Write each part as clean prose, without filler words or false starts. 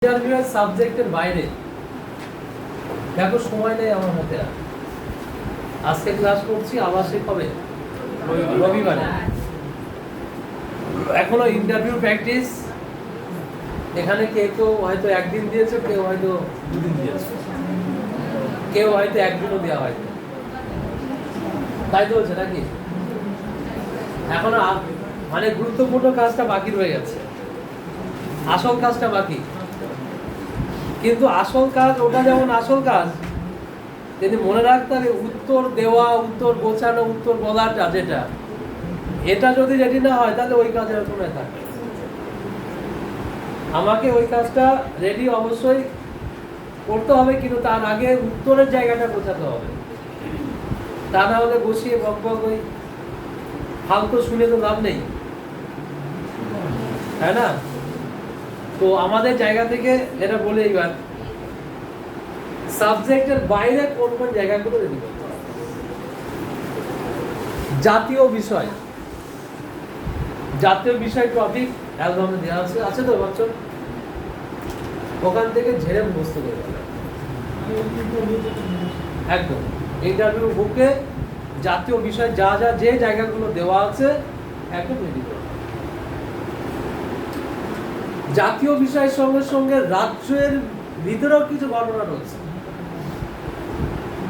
ইন্টারভিউয়ের সাবজেক্টের বাইরে দেখো সময় নেই আমার হাতে। আজকে ক্লাস করছি, আবার সে কবে? রবিবারে। এখনো ইন্টারভিউ প্র্যাকটিস। এখানে কেউ হয়তো একদিন দিয়েছে, কেউ হয়তো দুদিন দিয়েছে, কেউ হয়তো একদিনও দেওয়া হয়তো। তাই তো হচ্ছে নাকি? এখনো মানে গুরুত্বপূর্ণ কাজটা বাকি রয়ে গেছে, আসল কাজটা বাকি। কিন্তু আসল কাজ ওটা যেমন আসল কাজ, যদি মনে রাখতে হবে উত্তর দেওয়া, উত্তর গোছানো, উত্তর বলাটা যেটা, এটা যদি রেডি না হয় তাহলে ওই কাজের কোনো থাকবে। আমাকে ওই কাজটা রেডি অবশ্যই করতে হবে, কিন্তু তার আগে উত্তরের জায়গাটা গোছাতে হবে। তা না হলে বসিয়ে বক বক ওই ফালতু শুনে তো লাভ নেই, তাই না? তো আমাদের জায়গা থেকে এটা বলে এইবার সাবজেক্টের বাইরে কোন কোন জায়গাগুলো রেডি করতে হবে। জাতীয় বিষয়, জাতীয় বিষয় টপিক অ্যালবামে দেওয়া আছে তো বাচ্চা, ওখান থেকে ঝেড়ে মুখস্থ করে দেবে একদম। ইন্টারভিউ বুকে জাতীয় বিষয় যা যা যে জায়গাগুলো দেওয়া আছে একদম রেডি করবে। জাতীয় বিষয়ের সঙ্গে সঙ্গে রাজ্যের ভিতরেও কিছু ঘটনা রয়েছে,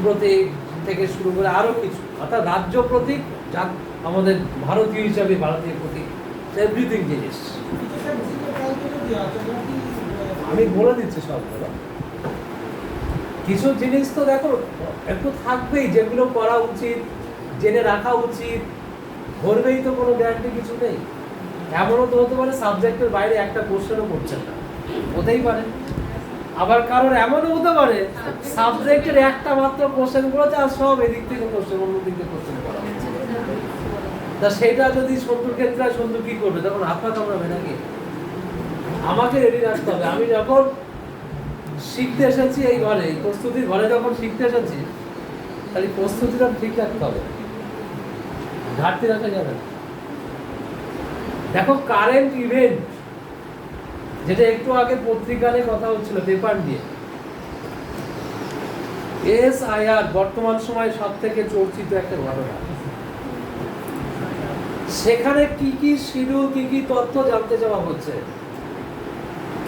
প্রতীক থেকে শুরু করে আরো কিছু, অর্থাৎ রাজ্য প্রতীক, আমাদের ভারতীয় হিসাবে ভারতীয় প্রতীক, এভরিথিং জিনিস আমি বলে দিচ্ছি সবগুলো। কিছু জিনিস তো দেখো একটু থাকবেই, যেগুলো করা উচিত, জেনে রাখা উচিত, ধরবেই তো কোনো গ্যারান্টি কিছু নেই। এমনও তো হতে পারে সাবজেক্টের বাইরে একটা কোশ্চেনও করছেন না, হতেই পারে। আবার কারোর এমনও হতে পারে সাবজেক্টের একটা মাত্র কোশ্চেন করেছে আর সব এদিক থেকে কোশ্চেন, অন্য দিক থেকে কোশ্চেন করা হচ্ছে। তা সেটা যদি সন্তুর ক্ষেত্রে সন্তু কি করবে? তখন আপনার কামড়াবে নাকি? আমাকে রেডি রাখতে হবে। আমি যখন শিখতে এসেছি এই ঘরে, এই প্রস্তুতির ঘরে যখন শিখতে এসেছি, তাহলে প্রস্তুতিটা ঠিক রাখতে হবে, ঘাটতি রাখা যাবে না। দেখো কারেন্ট ইভেন্ট, যেটা একটু আগে পত্রিকাতে কথা হচ্ছিল পেপার দিয়ে, এসআইআর বর্তমান সময় সব থেকে চর্চিত একটা ঘটনা। সেখানে কি কি শিডিউল, কি কি তথ্য জানতে চাওয়া হচ্ছে,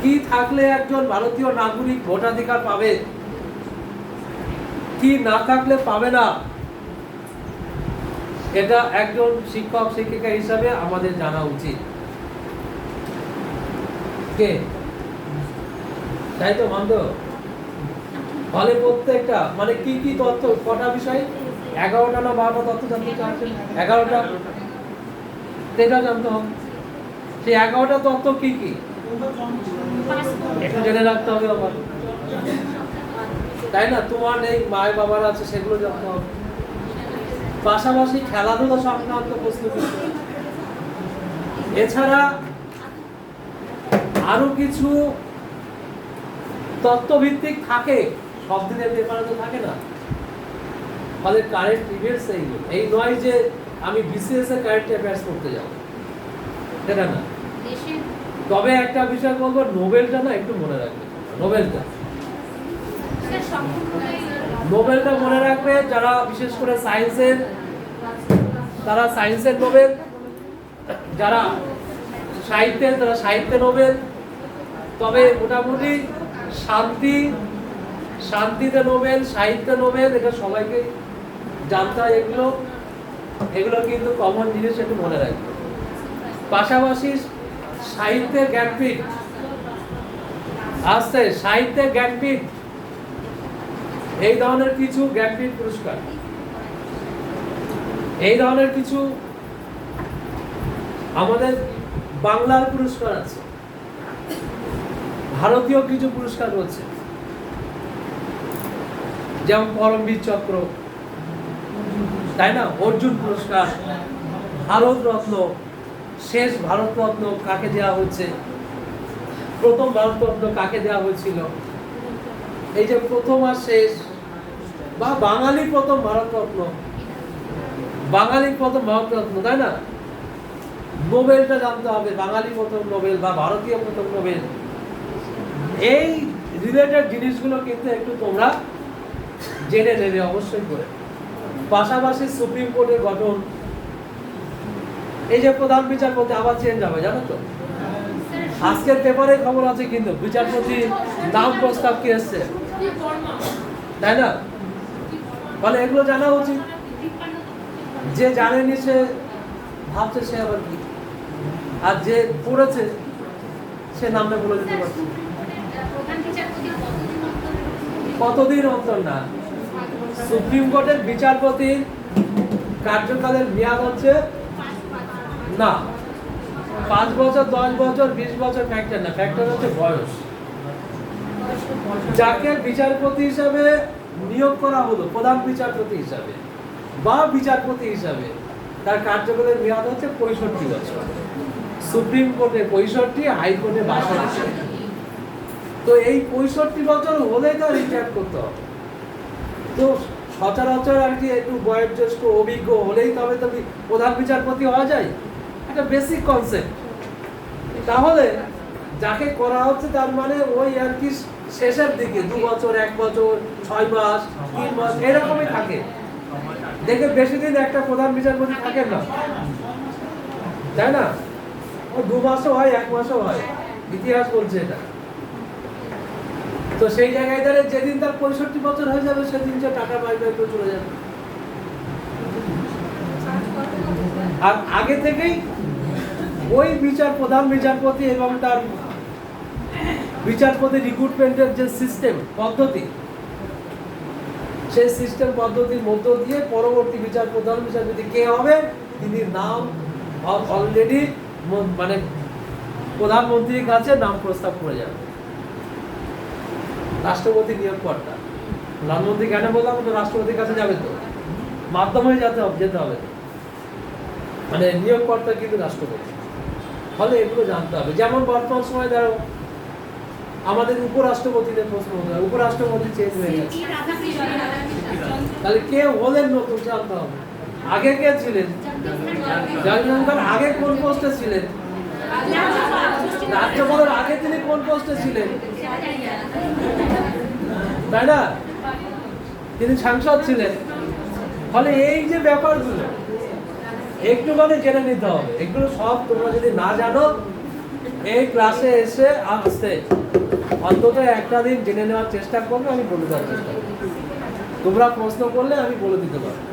কি থাকলে একজন ভারতীয় নাগরিক ভোটাধিকার পাবে, কি না থাকলে পাবে না, এটা একজন শিক্ষক শিক্ষিকা হিসাবে আমাদের জানা উচিত। কে তাই তো মানব ফলে প্রত্যেকটা মানে কি কি তথ্য, কটা বিষয়, 11টা না 12টা তথ্য জানতে চাচ্ছেন? 11টা, সেটা জানতে হবে। সেই 11টা তথ্য কি কি একটু জেনে রাখতে হবে আমার, তাই না? তোমার নেই, মায়ের বাবার আছে, সেগুলো জানতে হবে। পাশাপাশি খেলাধুলা সংক্রান্ত প্রশ্ন, এছাড়া আরো কিছু তথ্যভিত্তিক থাকে, সব দিনের পেপারে তো থাকে না। ফলে কারেন্ট ইভেন্টস এই নয় যে আমি বিসিএস এর কারেন্ট অ্যাফেয়ার্স করতে যাব, সেটা না। তবে একটা বিষয় বলবো, নোবেলটা না একটু মনে রাখবে। নোবেলটা মনে রাখবে যারা বিশেষ করে সায়েন্সের, তারা সায়েন্সের নোবেল, যারা সাহিত্যের তারা সাহিত্যে নোবেল। তবে মোটামুটি শান্তিতে নোবেল, সাহিত্যে নোবেল, এটা সবাইকে জানতে হয়। এগুলো কিন্তু কমন জিনিস, একটু মনে রাখবে। পাশাপাশি সাহিত্যের জ্ঞানপীঠ আসছে, সাহিত্যের জ্ঞানপীঠ, এই ধরনের কিছু জ্ঞানপীঠ পুরস্কার, এই ধরনের কিছু আমাদের বাংলার পুরস্কার আছে, ভারতীয় কিছু পুরস্কার রয়েছে, যেমন পরমবীর চক্র, তাই না, অর্জুন পুরস্কার, ভারত রত্ন, শেষ ভারত রত্ন কাকে দেওয়া হচ্ছে, প্রথম ভারত রত্ন কাকে দেওয়া হয়েছিল, এই যে প্রথম আর শেষ, বা বাঙালি প্রথম ভারত রত্ন, তাই না? নোবেলটা জানতে হবে, বাঙালি প্রথম নোবেল বা ভারতীয় প্রথম নোবেল, এই রিলেটেড জিনিসগুলো কিন্তু একটু তোমরা জেনে নেবে অবশ্যই করে। পাশাপাশি সুপ্রিম কোর্টের গঠন, এই যে প্রধান বিচারপতি আবার চেঞ্জ হবে জানো তো, আজকের পেপারে খবর আছে কিন্তু বিচারপতি নাম প্রস্তাব কি এসছে, তাই না? মানে এগুলো জানা উচিত। যে জানেনি সে ভাবছে সে আবার কি, আর যে পড়েছে সে নামটা বলে দিতে পারছে। কতদিন অন্তর না, সুপ্রিম কোর্টের বিচারপতির কার্যকালের মেয়াদ হচ্ছে না 5 বছর, 10 বছর, 20 বছর ফ্যাক্টর না, ফ্যাক্টর হচ্ছে বয়স। যাকে বিচারপতি হিসাবে নিয়োগ করা হলো প্রধান বিচারপতি হিসাবে বা বিচারপতি হিসাবে, তার কার্যকালের মেয়াদ হচ্ছে 65 বছর। সুপ্রিম কোর্টে 65, হাইকোর্টে 62। তো এই 65 বছর হলে তার রিটায়ার করতে হবে। তো সচরাচর আর কি একটু বয়োজ্যেষ্ঠ অভিজ্ঞ হলেই তবে তবে প্রধান বিচারপতি হওয়া যায়, একটা বেসিক কনসেপ্ট। তাহলে যাকে করা হচ্ছে তার মানে ওই আর কি শেষের দিকে 2 বছর, 1 বছর, 6 মাস, 3 মাস এরকমই থাকে। দেখে বেশি দিন একটা প্রধান বিচারপতি থাকেন না, তাই না? ও 2 মাসও হয়, 1 মাসও হয়, ইতিহাস বলছে এটা। তো সেই জায়গায় দাঁড়িয়ে যেদিন তার 65 বছর হয়ে যাবে সেদিন যে টাকা পাইবে একটু চলে যাবে। আর আগে থেকেই ওই প্রধান বিচারপতি এবং তার বিচারপতি রিক্রুটমেন্টের যে সিস্টেম পদ্ধতি, সেই সিস্টেম পদ্ধতির মধ্য দিয়ে পরবর্তী প্রধান বিচারপতি কে হবে তিনি নাম অলরেডি মানে প্রধানমন্ত্রীর কাছে নাম প্রস্তাব করে যাবে। রাষ্ট্রপতি নিয়োগকর্তা, প্রধানমন্ত্রী কেন বললাম, রাষ্ট্রপতির কাছে যাবে তো, মাধ্যমে যেতে হবে, মানে নিয়োগকর্তা কিন্তু রাষ্ট্রপতি। ফলে এগুলো জানতে হবে। যেমন বর্তমান সময় ধরো আমাদের উপরাষ্ট্রপতিদের প্রশ্ন হতে হবে, উপরাষ্ট্রপতি চেঞ্জ হয়ে গেছে, তাহলে কে হলেন নতুন জানতে হবে। আগে কে ছিলেন, আগে কোন পোস্টে ছিলেন, রাজ্যপালের আগে তিনি কোন পোস্টে ছিলেন, তাই না? তিনি সাংসদ ছিলেন। ফলে এই যে ব্যাপারগুলো একটুখানি জেনে নিতে হবে। এগুলো সব তোমরা যদি না জানো, এই ক্লাসে এসে আসতে অন্তত একটা দিন জেনে নেওয়ার চেষ্টা করবে, আমি বলে দেওয়ার চেষ্টা করবো। তোমরা প্রশ্ন করলে আমি বলে দিতে পারবো।